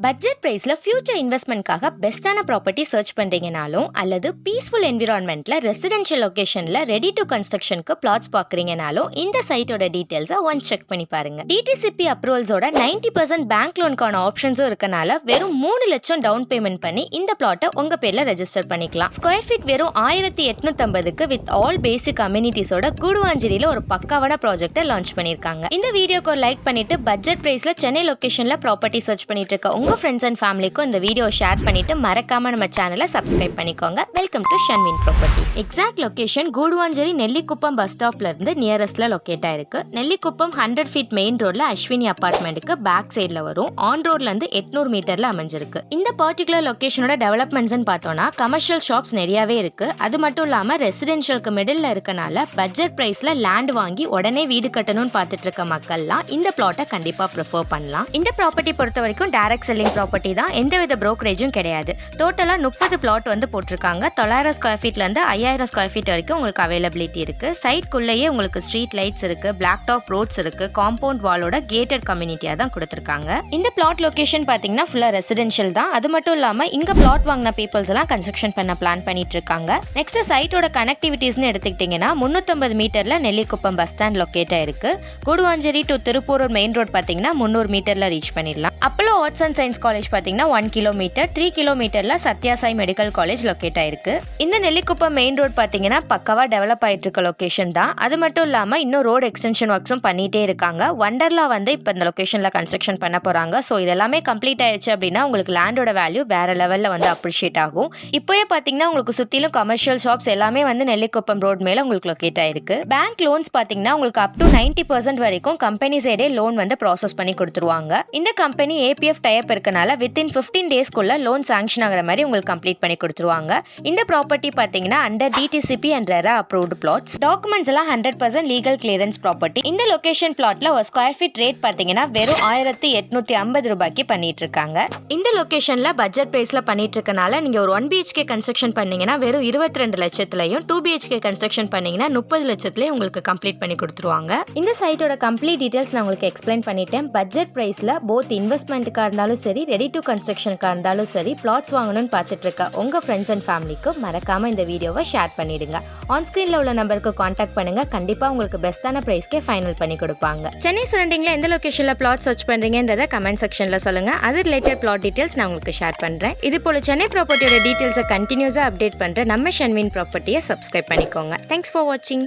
Budget பிரைஸ்ல future இன்வெஸ்ட்மெண்ட்காக பெஸ்டான property search பண்றீங்கனாலும் அல்லது பீஸ்ஃபுல் என்விரான்மெண்ட்ல ரெசிடென்ஷியல் லொகேஷன்ல ரெடி டு கன்ஸ்ட்ரக்ஷனுக்கு பிளாட்ஸ் பாக்குறீங்கனாலும் இந்த சைட்டோட டீடைல்ஸை ஒன்ஸ் செக் பண்ணி பாருங்க. டிடிசிபி அப்ரூவல்ஸோட 90% பேங்க் லோனுக்கான ஆப்ஷன்ஸும் இருக்கனால வெறும் 3 லட்சம் டவுன் பேமெண்ட் பண்ணி இந்த பிளாட்டை உங்க பேர்ல ரெஜிஸ்டர் பண்ணிக்கலாம். ஸ்கொயர் ஃபீட் வெறும் 1850க்கு வித் ஆல் பேசிக் அம்யூனிட்டிஸோட கூடுவாஞ்சேரியில ஒரு பக்காவான ப்ராஜெக்ட்டை லான்ச் பண்ணிருக்காங்க. இந்த வீடியோக்கு ஒரு லைக் பண்ணிட்டு பட்ஜெட் பிரைஸ்ல சென்னை லொகேஷன்ல ப்ராப்பர்ட்டி சர்ச் பண்ணிட்டு இருக்க உங்க ஃப்ரெண்ட்ஸ் அண்ட் ஃபேமிலிக்கும் இந்த வீடியோ ஷேர் பண்ணிட்டு மறக்காம நம்ம சேனலை சப்ஸ்கிரைப் பண்ணிக்கோங்க. Welcome to Shanvin properties. Exact location Guduvancheri Nellikuppam bus ஸ்டாப்ல இருந்து நியரஸ்ட்ல லொகேட் ஆயிருக்கு. நெல்லிக்குப்பம் 100 ஃபீட் மெயின் ரோட்ல அஸ்வினி அபார்ட்மெண்ட்டுக்கு பேக் சைட்ல வரும். ஆன் ரோட்ல இருந்து 800 மீட்டர்ல அமைஞ்சிருக்கு. இந்த பர்டிகுலர் லொகேஷனோட டெவலப்மெண்ட்ஸ் பார்த்தோம்னா கமர்ஷியல் ஷாப்ஸ் நிறையவே இருக்கு. அது மட்டும் இல்லாம ரெசிடென்ஷியலுக்கு மிடில் இருக்கனால பட்ஜெட் பிரைஸ்ல லேண்ட் வாங்கி உடனே வீடு கட்டணும்னு பார்த்துட்டு இருக்க மக்கள்லாம் இந்த பிளாட்டை கண்டிப்பா ப்ரிஃபர் பண்ணலாம். இந்த ப்ராப்பர்ட்டி பொறுத்த வரைக்கும் டைரக்ட் செல்லிங் ப்ராப்பர்ட்டி தான், எந்தவித புரோக்கரேஜும் கிடையாது. டோட்டலா 30 பிளாட் போட்டிருக்காங்க. 900 ஸ்கொயர் ஃபீட்ல இருந்து 5000 ஸ்கொயர் ஃபீட் வரைக்கும் உங்களுக்கு அவைலபிலிட்டி இருக்கு. சைட்குள்ளேயே உங்களுக்கு ஸ்ட்ரீட் லைட்ஸ் இருக்கு, பிளாக் டாப் ரோட்ஸ் இருக்கு, காம்பவுண்ட் வாலோட கேட்டட் கம்யூனிட்டியா தான் கொடுத்திருக்காங்க. இந்த பிளாட் லொகேஷன் பாத்தீங்கன்னா ஃபுல்லா ரெசிடென்ஷியல் தான். அது மட்டும் இல்லாம இங்க பிளாட் வாங்கின பீப்புள்ஸ் எல்லாம் கன்ஸ்ட்ரக்ஷன் பண்ண பிளான் பண்ணிட்டு இருக்காங்க. நெக்ஸ்ட் சைட்டோட கனெக்டிவிட்டிஸ்னு எடுத்துக்கிட்டீங்கன்னா 350 மீட்டர்ல நெல்லிக்குப்பம் பஸ் ஸ்டாண்ட் லொகேட் ஆயிருக்கு. Guduvanchery to Tiruppur main road பாத்தீங்கன்னா 300 மீட்டர்ல ரீச் பண்ணிடலாம். Apollo arts and science college பாத்தீங்கன்னா 1 கிலோமீட்டர், 3 கிலோமீட்டர்ல சத்யாசாய் மெடிக்கல் காலேஜ் லொகேட் ஆயிருக்கு. இந்த நெல்லிக்குப்பம் மெயின் ரோட் பாத்தீங்கன்னா பக்கவா டெவலப் ஆயிட்டு இருக்க லொகேஷன் தான். அது மட்டும் இல்லாம இன்னும் ரோட் எக்ஸ்டென்ஷன் ஒர்க்ஸும் பண்ணிட்டே இருக்காங்க. வண்டர்லா இப்ப இந்த லொகேஷன்ல கன்ஸ்ட்ரக்ஷன் பண்ண போறாங்க. ஸோ இதெல்லாமே கம்ப்ளீட் ஆயிடுச்சு அப்படின்னா உங்களுக்கு லேண்டோட வேல்யூ வேற லெவல்ல அப்ரிஷியேட் ஆகும். இப்போயே பாத்தீங்கன்னா உங்களுக்கு சுத்திலும் கமர்ஷியல் ஷாப்ஸ் எல்லாமே நெல்லிக்குப்பம் ரோட் மேல உங்களுக்கு லொகேட் ஆயிருக்கு. பேங்க் லோன்ஸ் பாத்தீங்கன்னா உங்களுக்கு அப் டு 90% வரைக்கும் கம்பெனி சைடே லோன் ப்ராசஸ் பண்ணி கொடுத்துருவாங்க. இந்த கம்பெனி ஏபிஎஃப் டைப் இருக்கனால வித்தின் 15 டேஸ்க்குள்ள லோன் சாங்ஷன் ஆகிற மாதிரி உங்களுக்கு கம்ப்ளீட் பண்ணி கொடுத்துருவாங்க. இந்த ப்ராப்பர்ட்டி பாத்தீங்கன்னா under DTCP and RERA approved plots. Documents எல்லாம் 100% லீகல் கிளியரன்ஸ் ப்ராப்பர்ட்டி. இந்த லொகேஷன் பிளாட்ல ஒரு ஸ்கொயர் ஃபீட் ரேட் பாத்தீங்கன்னா வெறும் 1850 ரூபாய்க்கு பண்ணிட்டு இருக்காங்க. இந்த லொகேஷன்ல பட்ஜெட் பிரைஸ்ல பண்ணிட்டு இருக்கனால நீங்க ஒரு 1 BHK கன்ஸ்ட்ரக்ஷன் பண்ணீங்கன்னா வெறும் 22 லட்சத்துலயும் 2 BHK கன்ஸ்ட்ரக்ஷன் பண்ணீங்கன்னா 30 லட்சத்துலயும் உங்களுக்கு கம்ப்ளீட் பண்ணி கொடுத்துருவாங்க. இந்த சைட்டோட கம்ப்ளீட் டீடைல்ஸ் நான் உங்களுக்கு எக்ஸ்பிளைன் பண்ணிட்டேன். பட்ஜெட் பிரைஸ்ல போத் இன்வெஸ்ட்மெண்ட்டுக்கா இருந்தாலும் சரி, ரெடி டு கன்ஸ்ட்ரக்ஷனுக்கா இருந்தாலும் சரி, பிளாட்ஸ் வாங்கணும்னு பார்த்துட்டு இருக்க உங்க ஃப்ரெண்ட்ஸ் அண்ட் ஃபேமிலிக்கு மறக்காம இந்த வீடியோவை ஷேர் பண்ணிடுங்க. ஆன் ஸ்கிரீன்ல உள்ள நம்பருக்கு கான்டாக்ட் பண்ணுங்க. கண்டிப்பா உங்களுக்கு பெஸ்டான பிரைஸ்க்கே ஃபைனல் பண்ணி கொடுப்பாங்க. சென்னை சரௌண்டிங்ல எந்த லொகேஷன்ல பிளாட் சர்ச் பண்றீங்கன்றத கமெண்ட் செக்ஷன்ல சொல்லுங்க. அது ரிலேட்டட் பிளாட் டீடைல்ஸ் நான் உங்களுக்கு ஷேர் பண்றேன். இது போல சென்னை ப்ராப்பர்ட்டியோட டீடைல்ஸை கண்டினியூஸா அப்டேட் பண்ற நம்ம ஷன்வின் ப்ராப்பர்ட்டியை சப்ஸ்கிரைப் பண்ணிக்கோங்க. தேங்க்ஸ் ஃபார் வாட்சிங்.